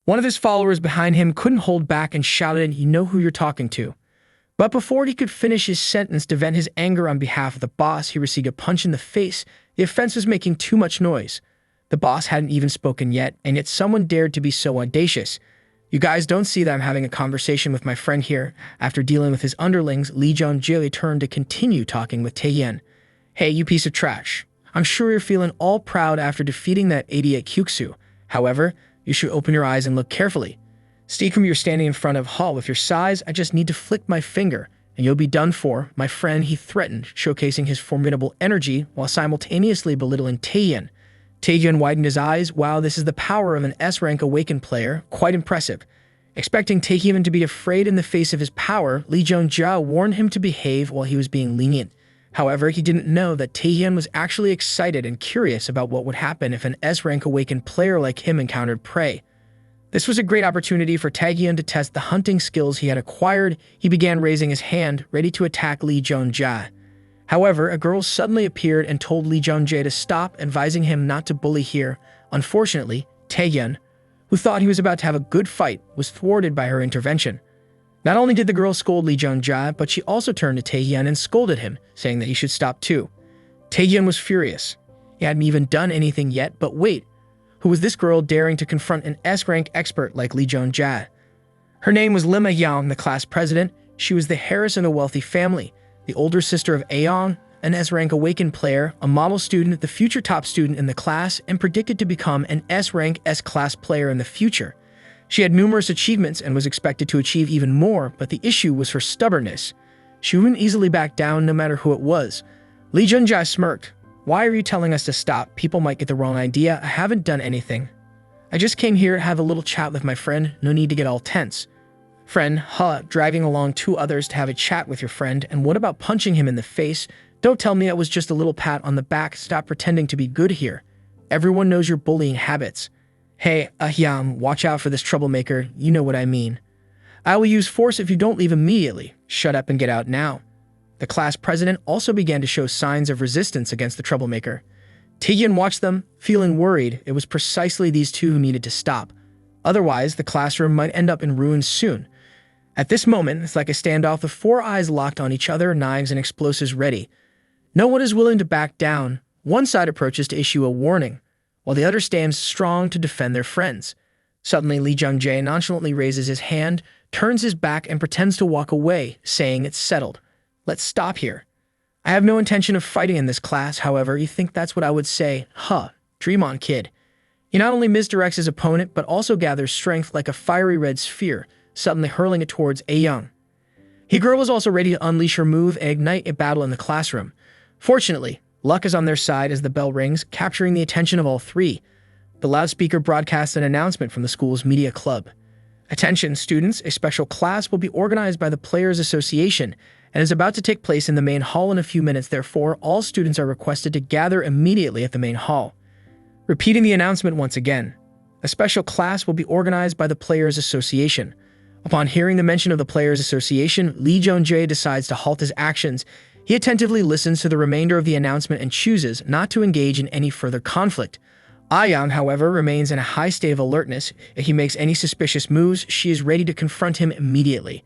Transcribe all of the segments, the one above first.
One of his followers behind him couldn't hold back and shouted, "You know who you're talking to." But before he could finish his sentence to vent his anger on behalf of the boss, he received a punch in the face. The offense was making too much noise. The boss hadn't even spoken yet, and yet someone dared to be so audacious. "You guys don't see that I'm having a conversation with my friend here." After dealing with his underlings, Lee Jung-jae turned to continue talking with Taehyun. "Hey, you piece of trash. I'm sure you're feeling all proud after defeating that idiot Kyuksu. However, you should open your eyes and look carefully. Steakum, you're standing in front of Hall. With your size, I just need to flick my finger, and you'll be done for, my friend," he threatened, showcasing his formidable energy while simultaneously belittling Taehyun. Taehyun widened his eyes. Wow, this is the power of an S-rank awakened player. Quite impressive. Expecting Taehyun to be afraid in the face of his power, Lee Jung-jae warned him to behave while he was being lenient. However, he didn't know that Taehyun was actually excited and curious about what would happen if an S-rank awakened player like him encountered prey. This was a great opportunity for Taehyun to test the hunting skills he had acquired. He began raising his hand, ready to attack Lee Jung-jae. However, a girl suddenly appeared and told Lee Jung-jae to stop, advising him not to bully here. Unfortunately, Taehyun, who thought he was about to have a good fight, was thwarted by her intervention. Not only did the girl scold Lee Jung-jae, but she also turned to Taehyun and scolded him, saying that he should stop too. Taehyun was furious. He hadn't even done anything yet, but wait, who was this girl daring to confront an S-rank expert like Lee Jung-jae? Her name was Lim A-young, the class president. She was the heiress in a wealthy family, the older sister of A-young, an S-rank awakened player, a model student, the future top student in the class, and predicted to become an S-rank S-class player in the future. She had numerous achievements and was expected to achieve even more, but the issue was her stubbornness. She wouldn't easily back down no matter who it was. Lee Jung-jae smirked. "Why are you telling us to stop? People might get the wrong idea. I haven't done anything. I just came here to have a little chat with my friend. No need to get all tense." "Friend, driving along two others to have a chat with your friend, and what about punching him in the face? Don't tell me it was just a little pat on the back. Stop pretending to be good here. Everyone knows your bullying habits. Hey, Ahyam, watch out for this troublemaker. You know what I mean. I will use force if you don't leave immediately. Shut up and get out now." The class president also began to show signs of resistance against the troublemaker. Taehyun watched them, feeling worried. It was precisely these two who needed to stop. Otherwise, the classroom might end up in ruins soon. At this moment, it's like a standoff. The four eyes locked on each other, knives and explosives ready. No one is willing to back down. One side approaches to issue a warning, while the other stands strong to defend their friends. Suddenly, Lee Jung-jae nonchalantly raises his hand, turns his back, and pretends to walk away, saying it's settled. "Let's stop here. I have no intention of fighting in this class. However, you think that's what I would say? Dream on, kid." He not only misdirects his opponent, but also gathers strength like a fiery red sphere, suddenly hurling it towards A-young. He-girl was also ready to unleash her move and ignite a battle in the classroom. Fortunately, luck is on their side as the bell rings, capturing the attention of all three. The loudspeaker broadcasts an announcement from the school's media club. "Attention, students, a special class will be organized by the Players Association and is about to take place in the main hall in a few minutes. Therefore, all students are requested to gather immediately at the main hall." Repeating the announcement once again, a special class will be organized by the Players Association. Upon hearing the mention of the Players Association, Lee Jung-jae decides to halt his actions. He attentively listens to the remainder of the announcement and chooses not to engage in any further conflict. A-young, however, remains in a high state of alertness. If he makes any suspicious moves, she is ready to confront him immediately.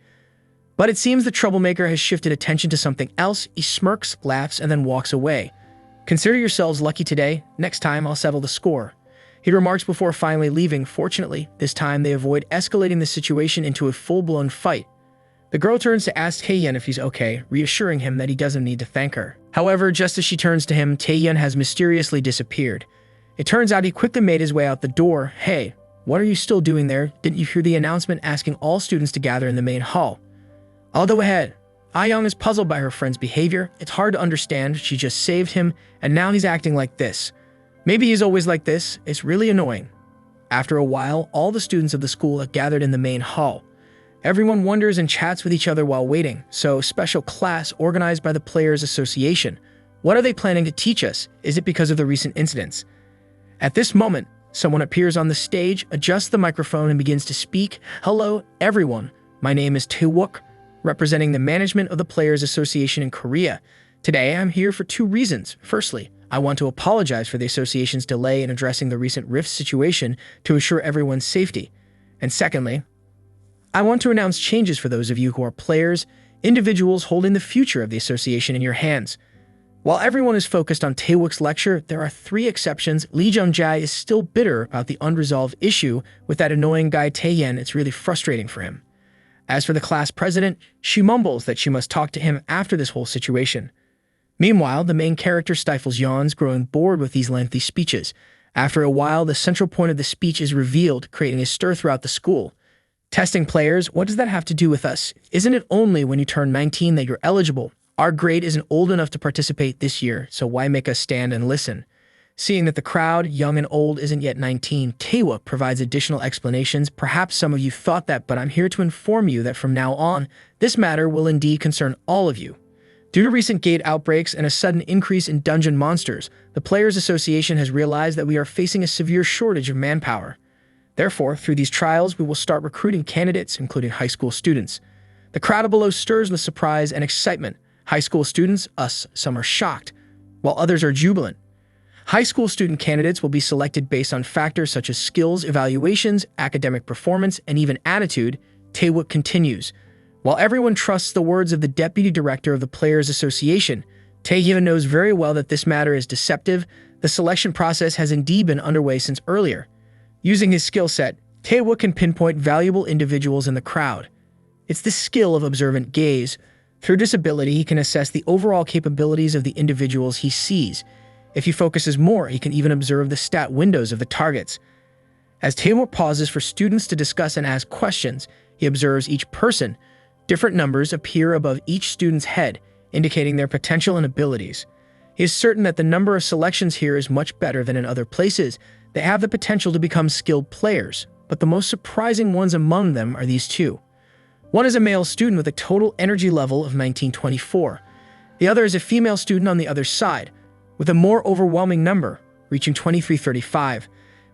But it seems the troublemaker has shifted attention to something else. He smirks, laughs, and then walks away. "Consider yourselves lucky today. Next time, I'll settle the score," he remarks before finally leaving. Fortunately, this time they avoid escalating the situation into a full-blown fight. The girl turns to ask Taehyun if he's okay, reassuring him that he doesn't need to thank her. However, just as she turns to him, Taehyun has mysteriously disappeared. It turns out he quickly made his way out the door. "Hey, what are you still doing there? Didn't you hear the announcement asking all students to gather in the main hall?" "I'll go ahead." A-young is puzzled by her friend's behavior. It's hard to understand. She just saved him, and now he's acting like this. Maybe he's always like this. It's really annoying. After a while, all the students of the school are gathered in the main hall. Everyone wonders and chats with each other while waiting. So, special class organized by the Players Association. What are they planning to teach us? Is it because of the recent incidents? At this moment, someone appears on the stage, adjusts the microphone, and begins to speak. "Hello, everyone. My name is Taehyun, representing the management of the Players Association in Korea. Today, I'm here for two reasons. Firstly, I want to apologize for the association's delay in addressing the recent rift situation to assure everyone's safety. And secondly, I want to announce changes for those of you who are players, individuals holding the future of the association in your hands. While everyone is focused on Taewook's lecture, there are 3 exceptions. Lee Jung-jae is still bitter about the unresolved issue with that annoying guy Taehyun. It's really frustrating for him. As for the class president, she mumbles that she must talk to him after this whole situation. Meanwhile, the main character stifles yawns, growing bored with these lengthy speeches. After a while, the central point of the speech is revealed, creating a stir throughout the school. Testing players, what does that have to do with us? Isn't it only when you turn 19 that you're eligible? Our grade isn't old enough to participate this year, so why make us stand and listen? Seeing that the crowd, young and old, isn't yet 19, Taewook provides additional explanations. Perhaps some of you thought that, but I'm here to inform you that from now on, this matter will indeed concern all of you. Due to recent gate outbreaks and a sudden increase in dungeon monsters, the Players Association has realized that we are facing a severe shortage of manpower. Therefore, through these trials, we will start recruiting candidates, including high school students. The crowd below stirs with surprise and excitement. High school students, some are shocked, while others are jubilant. High school student candidates will be selected based on factors such as skills, evaluations, academic performance, and even attitude. Taewook continues. While everyone trusts the words of the deputy director of the Players Association, Taehyun knows very well that this matter is deceptive. The selection process has indeed been underway since earlier. Using his skill set, Taewook can pinpoint valuable individuals in the crowd. It's the skill of observant gaze. Through this ability, he can assess the overall capabilities of the individuals he sees. If he focuses more, he can even observe the stat windows of the targets. As Taewook pauses for students to discuss and ask questions, he observes each person. Different numbers appear above each student's head, indicating their potential and abilities. He is certain that the number of selections here is much better than in other places. They have the potential to become skilled players, but the most surprising ones among them are these 2. One is a male student with a total energy level of 1924. The other is a female student on the other side, with a more overwhelming number, reaching 2335.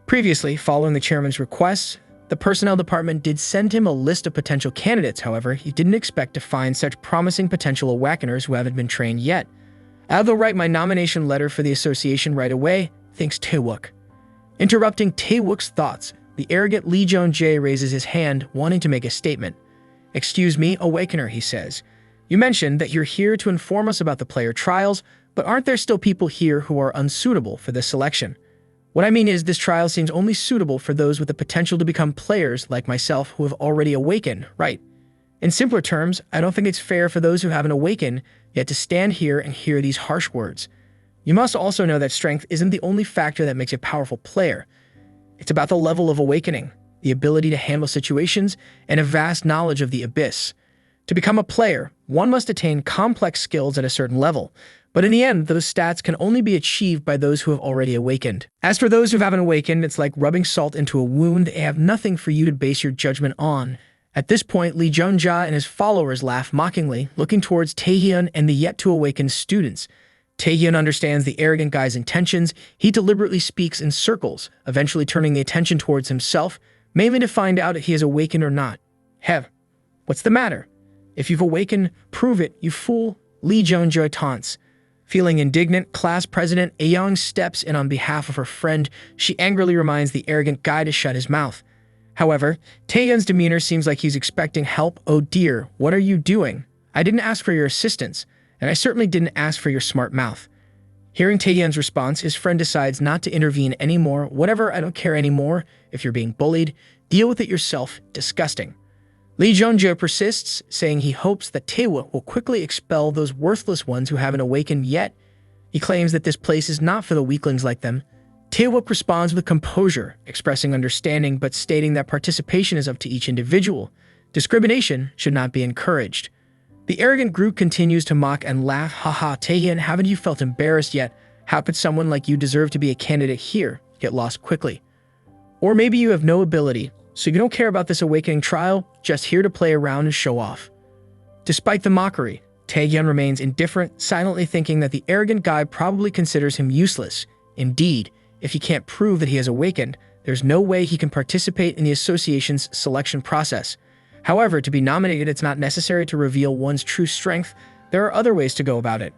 Previously, following the chairman's requests, the personnel department did send him a list of potential candidates. However, he didn't expect to find such promising potential awakeners who haven't been trained yet. I will write my nomination letter for the association right away, thinks Taewook. Interrupting Taewook's thoughts, the arrogant Lee Jung-jae raises his hand, wanting to make a statement. "Excuse me, Awakener," he says. "You mentioned that you're here to inform us about the player trials, but aren't there still people here who are unsuitable for this selection? What I mean is, this trial seems only suitable for those with the potential to become players like myself who have already awakened, right? In simpler terms, I don't think it's fair for those who haven't awakened yet to stand here and hear these harsh words. You must also know that strength isn't the only factor that makes a powerful player. It's about the level of awakening, the ability to handle situations, and a vast knowledge of the abyss. To become a player, one must attain complex skills at a certain level, but in the end, those stats can only be achieved by those who have already awakened. As for those who haven't awakened, it's like rubbing salt into a wound. They have nothing for you to base your judgment on." At this point, Lee Jung-jae and his followers laugh mockingly, looking towards Taehyun and the yet-to-awaken students. Taehyun understands the arrogant guy's intentions. He deliberately speaks in circles, eventually turning the attention towards himself, mainly to find out if he has awakened or not. "Hev, what's the matter? If you've awakened, prove it, you fool," Lee Jung-jae taunts. Feeling indignant, class president Ayoung steps in on behalf of her friend. She angrily reminds the arrogant guy to shut his mouth. However, Taehyun's demeanor seems like he's expecting help. "Oh dear, what are you doing? I didn't ask for your assistance, and I certainly didn't ask for your smart mouth." Hearing Taehyun's response, his friend decides not to intervene anymore. "Whatever, I don't care anymore. If you're being bullied, deal with it yourself. Disgusting." Lee Jung-jae persists, saying he hopes that Taewook will quickly expel those worthless ones who haven't awakened yet. He claims that this place is not for the weaklings like them. Taewook responds with composure, expressing understanding but stating that participation is up to each individual. Discrimination should not be encouraged. The arrogant group continues to mock and laugh. "Haha, Taehyun, haven't you felt embarrassed yet? How could someone like you deserve to be a candidate here? Get lost quickly. Or maybe you have no ability, so you don't care about this awakening trial, just here to play around and show off." Despite the mockery, Taehyun remains indifferent, silently thinking that the arrogant guy probably considers him useless. Indeed, if he can't prove that he has awakened, there's no way he can participate in the association's selection process. However, to be nominated, it's not necessary to reveal one's true strength. There are other ways to go about it.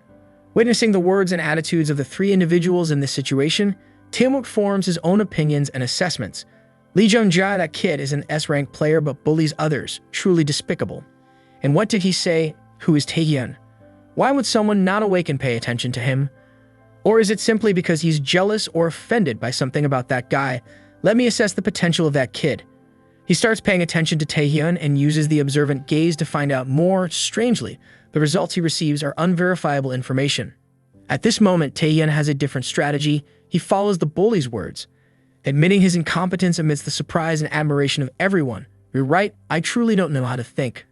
Witnessing the words and attitudes of the 3 individuals in this situation, Taehyun forms his own opinions and assessments. Lee Jung-jae, that kid, is an S-rank player but bullies others. Truly despicable. And what did he say? Who is Taehyun? Why would someone not awaken pay attention to him? Or is it simply because he's jealous or offended by something about that guy? Let me assess the potential of that kid. He starts paying attention to Taehyun and uses the observant gaze to find out more. Strangely, the results he receives are unverifiable information. At this moment, Taehyun has a different strategy. He follows the bully's words, admitting his incompetence amidst the surprise and admiration of everyone. You're right, I truly don't know how to think.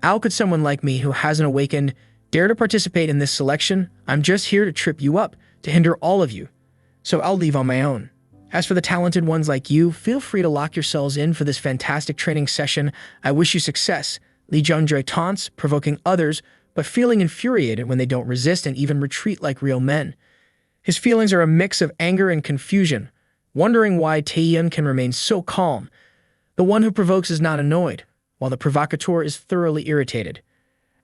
How could someone like me who hasn't awakened dare to participate in this selection? I'm just here to trip you up, to hinder all of you. So I'll leave on my own. As for the talented ones like you, feel free to lock yourselves in for this fantastic training session. I wish you success. Lee Jung-jae taunts, provoking others, but feeling infuriated when they don't resist and even retreat like real men. His feelings are a mix of anger and confusion, wondering why Taehyun can remain so calm. The one who provokes is not annoyed, while the provocateur is thoroughly irritated.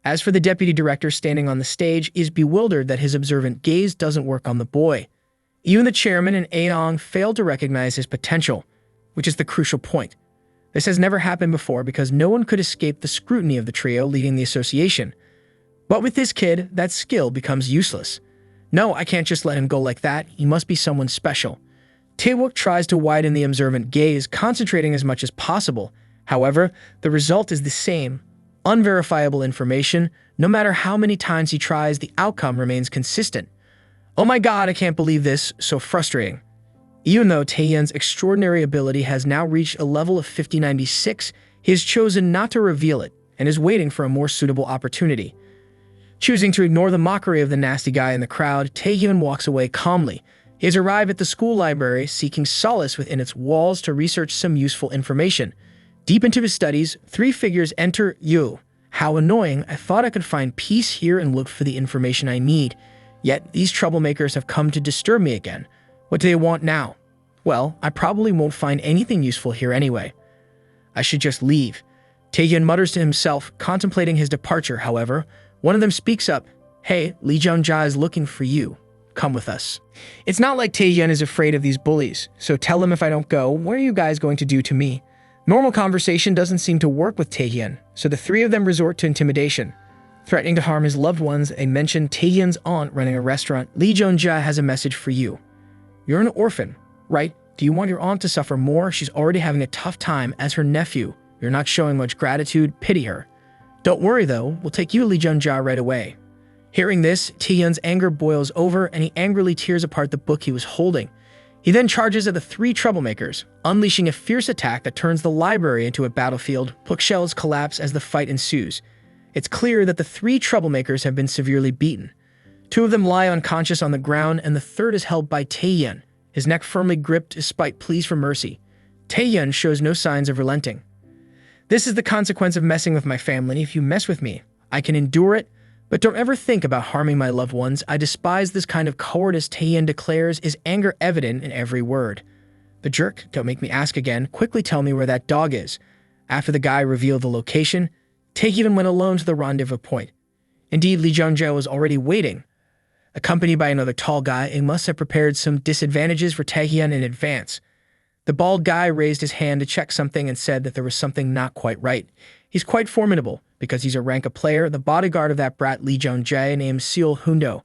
As for the deputy director standing on the stage, he is bewildered that his observant gaze doesn't work on the boy. Even the chairman and Aong failed to recognize his potential, which is the crucial point. This has never happened before because no one could escape the scrutiny of the trio leading the association. But with this kid, that skill becomes useless. No, I can't just let him go like that. He must be someone special. Taewook tries to widen the observant gaze, concentrating as much as possible. However, the result is the same. Unverifiable information. No matter how many times he tries, the outcome remains consistent. Oh my god, I can't believe this. So frustrating. Even though Taehyun's extraordinary ability has now reached a level of 5096, he has chosen not to reveal it and is waiting for a more suitable opportunity. Choosing to ignore the mockery of the nasty guy in the crowd, Taehyun walks away calmly. He has arrived at the school library, seeking solace within its walls to research some useful information. Deep into his studies, three figures enter. Yo, how annoying. I thought I could find peace here and look for the information I need. Yet, these troublemakers have come to disturb me again. What do they want now? Well, I probably won't find anything useful here anyway. I should just leave. Taehyun mutters to himself, contemplating his departure. However, one of them speaks up. Hey, Lee Jung-jae is looking for you. Come with us. It's not like Taehyun is afraid of these bullies, so tell him if I don't go, what are you guys going to do to me? Normal conversation doesn't seem to work with Taehyun, so the three of them resort to intimidation. Threatening to harm his loved ones, they mention Taehyun's aunt running a restaurant. Lee Jung-jae has a message for you. You're an orphan, right? Do you want your aunt to suffer more? She's already having a tough time as her nephew. You're not showing much gratitude. Pity her. Don't worry though, we'll take you to Lee Jung-jae right away. Hearing this, Taehyun's anger boils over and he angrily tears apart the book he was holding. He then charges at the three troublemakers, unleashing a fierce attack that turns the library into a battlefield. Bookshelves collapse as the fight ensues. It's clear that the three troublemakers have been severely beaten. Two of them lie unconscious on the ground and the third is held by Taehyun, his neck firmly gripped despite pleas for mercy. Taehyun shows no signs of relenting. This is the consequence of messing with my family. If you mess with me, I can endure it, but don't ever think about harming my loved ones. I despise this kind of cowardice, Taehyun declares, his anger evident in every word. The jerk, don't make me ask again, quickly tell me where that dog is. After the guy revealed the location, Taehyun went alone to the rendezvous point. Indeed, Lee Jung-jae was already waiting. Accompanied by another tall guy, he must have prepared some disadvantages for Taehyun in advance. The bald guy raised his hand to check something and said that there was something not quite right. He's quite formidable, because he's a rank player, the bodyguard of that brat Lee Jung-jae named Seol Hundo.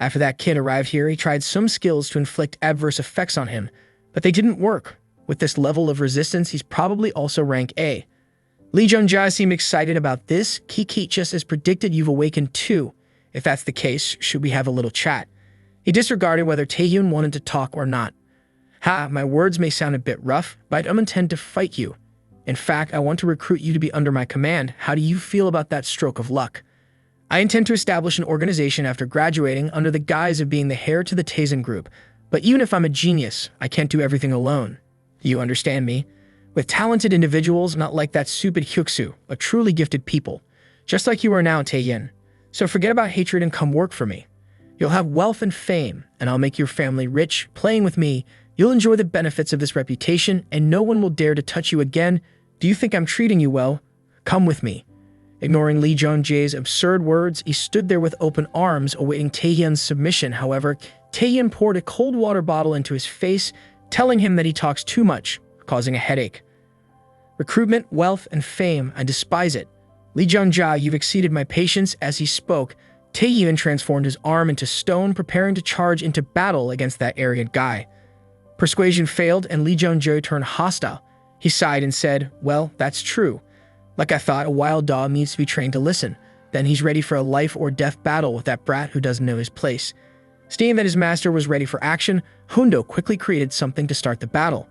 After that kid arrived here, he tried some skills to inflict adverse effects on him, but they didn't work. With this level of resistance, he's probably also rank A. Lee Jung-jae seemed excited about this. Kiki, just as predicted, you've awakened too. If that's the case, should we have a little chat? He disregarded whether Taehyun wanted to talk or not. My words may sound a bit rough, but I don't intend to fight you. In fact, I want to recruit you to be under my command. How do you feel about that stroke of luck? I intend to establish an organization after graduating under the guise of being the heir to the Taehyun group. But even if I'm a genius, I can't do everything alone. You understand me? With talented individuals, not like that stupid Hyuksu, but truly gifted people. Just like you are now, Taehyun. So forget about hatred and come work for me. You'll have wealth and fame, and I'll make your family rich. Playing with me, you'll enjoy the benefits of this reputation, and no one will dare to touch you again. Do you think I'm treating you well? Come with me. Ignoring Lee Jung-jae's absurd words, he stood there with open arms, awaiting Taehyun's submission. However, Taehyun poured a cold water bottle into his face, telling him that he talks too much. causing a headache. Recruitment, wealth, and fame, I despise it. Lee Jung-ja, you've exceeded my patience. As he spoke, Taehyun transformed his arm into stone, preparing to charge into battle against that arrogant guy. Persuasion failed, and Lee Jung-jae turned hostile. He sighed and said, "Well, that's true. Like I thought, a wild dog needs to be trained to listen. Then he's ready for a life-or-death battle with that brat who doesn't know his place." Seeing that his master was ready for action, Hundo quickly created something to start the battle.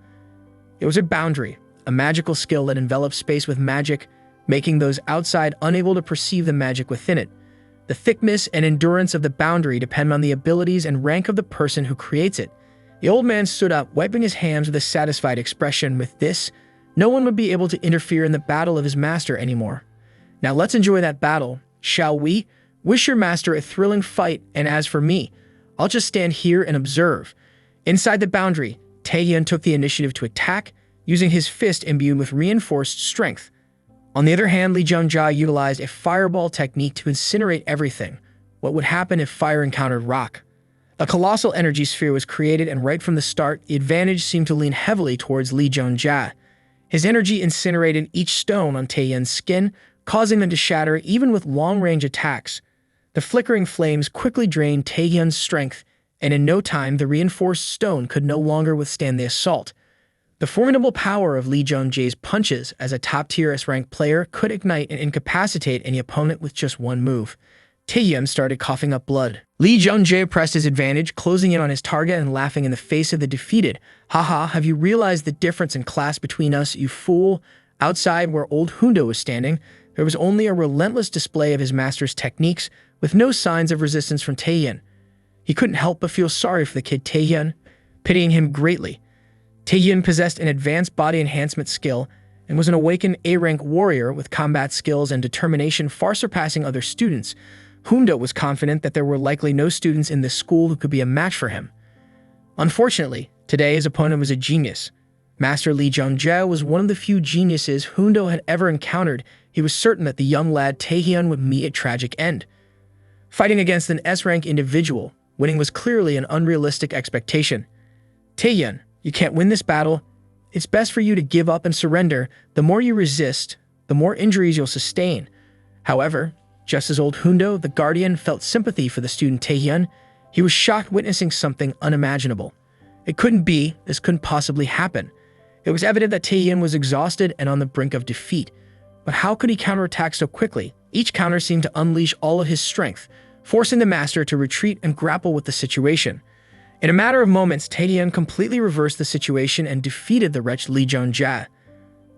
It was a boundary, a magical skill that envelops space with magic, making those outside unable to perceive the magic within it. The thickness and endurance of the boundary depend on the abilities and rank of the person who creates it. The old man stood up, wiping his hands with a satisfied expression. With this, no one would be able to interfere in the battle of his master anymore. Now let's enjoy that battle, shall we? Wish your master a thrilling fight, and as for me, I'll just stand here and observe. Inside the boundary, Taehyun took the initiative to attack, using his fist imbued with reinforced strength. On the other hand, Lee Jung-ja utilized a fireball technique to incinerate everything. What would happen if fire encountered rock? A colossal energy sphere was created, and right from the start, the advantage seemed to lean heavily towards Lee Jung-ja. His energy incinerated each stone on Taehyun's skin, causing them to shatter even with long-range attacks. The flickering flames quickly drained Taehyun's strength, and in no time the reinforced stone could no longer withstand the assault. The formidable power of Lee Jung-jae's punches as a top-tier S-rank player could ignite and incapacitate any opponent with just one move. Taehyun started coughing up blood. Lee Jung-jae pressed his advantage, closing in on his target and laughing in the face of the defeated. "Haha, have you realized the difference in class between us, you fool?" Outside, where old Hundo was standing, there was only a relentless display of his master's techniques, with no signs of resistance from Taehyun. He couldn't help but feel sorry for the kid Taehyun, pitying him greatly. Taehyun possessed an advanced body enhancement skill and was an awakened A-rank warrior with combat skills and determination far surpassing other students. Hundo was confident that there were likely no students in this school who could be a match for him. Unfortunately, today his opponent was a genius. Master Lee Jung-jae was one of the few geniuses Hundo had ever encountered. He was certain that the young lad Taehyun would meet a tragic end. Fighting against an S-rank individual, winning was clearly an unrealistic expectation. "Taehyun, you can't win this battle. It's best for you to give up and surrender. The more you resist, the more injuries you'll sustain." However, just as old Hundo, the guardian, felt sympathy for the student Taehyun, he was shocked witnessing something unimaginable. It couldn't be, this couldn't possibly happen. It was evident that Taehyun was exhausted and on the brink of defeat. But how could he counterattack so quickly? Each counter seemed to unleash all of his strength, forcing the master to retreat and grapple with the situation. In a matter of moments, Taehyun completely reversed the situation and defeated the wretched Lee Jung-jae.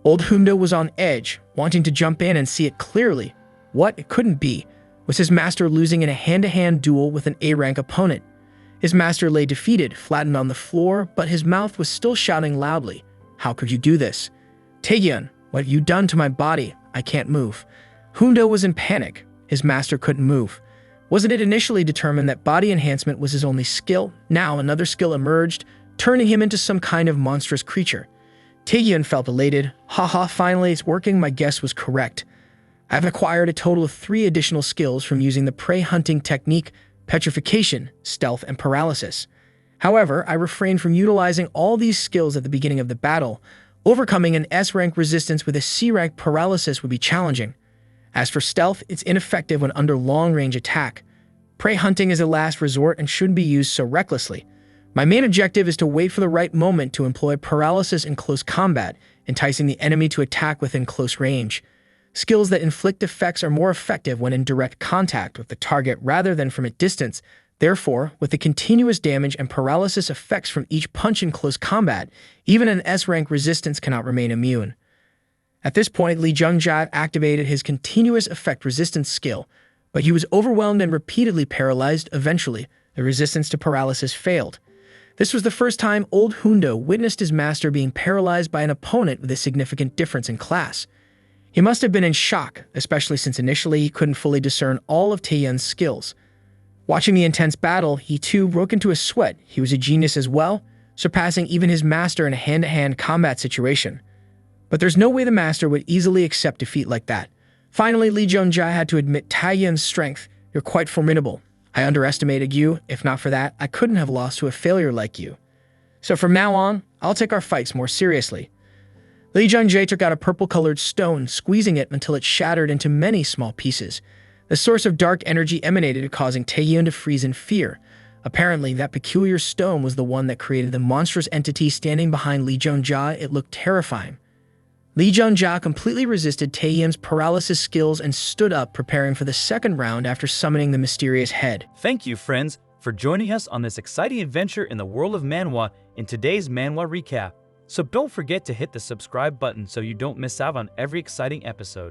Old Hundo was on edge, wanting to jump in and see it clearly. What? It couldn't be. Was his master losing in a hand-to-hand duel with an A-rank opponent? His master lay defeated, flattened on the floor, but his mouth was still shouting loudly. "How could you do this? Taehyun, what have you done to my body? I can't move." Hundo was in panic. His master couldn't move. Wasn't it initially determined that body enhancement was his only skill? Now another skill emerged, turning him into some kind of monstrous creature. Taehyun felt elated. "Haha, finally it's working, my guess was correct. I've acquired a total of 3 additional skills from using the prey hunting technique, petrification, stealth, and paralysis. However, I refrained from utilizing all these skills at the beginning of the battle. Overcoming an S-rank resistance with a C-rank paralysis would be challenging. As for stealth, it's ineffective when under long-range attack. Prey hunting is a last resort and shouldn't be used so recklessly. My main objective is to wait for the right moment to employ paralysis in close combat, enticing the enemy to attack within close range. Skills that inflict effects are more effective when in direct contact with the target rather than from a distance. Therefore, with the continuous damage and paralysis effects from each punch in close combat, even an S-rank resistance cannot remain immune." At this point, Lee Jung-jae activated his continuous effect resistance skill, but he was overwhelmed and repeatedly paralyzed. Eventually, the resistance to paralysis failed. This was the first time old Hundo witnessed his master being paralyzed by an opponent with a significant difference in class. He must have been in shock, especially since initially he couldn't fully discern all of Taehyun's skills. Watching the intense battle, he too broke into a sweat. He was a genius as well, surpassing even his master in a hand-to-hand combat situation. But there's no way the master would easily accept defeat like that. Finally, Lee Jung-jae had to admit Taehyun's strength. "You're quite formidable. I underestimated you. If not for that, I couldn't have lost to a failure like you. So from now on, I'll take our fights more seriously." Lee Jung-jae took out a purple-colored stone, squeezing it until it shattered into many small pieces. The source of dark energy emanated, causing Taehyun to freeze in fear. Apparently, that peculiar stone was the one that created the monstrous entity standing behind Lee Jung-jae. It looked terrifying. Lee Jung-jae completely resisted Taehyun's paralysis skills and stood up, preparing for the second round after summoning the mysterious head. Thank you, friends, for joining us on this exciting adventure in the world of manhwa in today's manhwa recap. So don't forget to hit the subscribe button so you don't miss out on every exciting episode.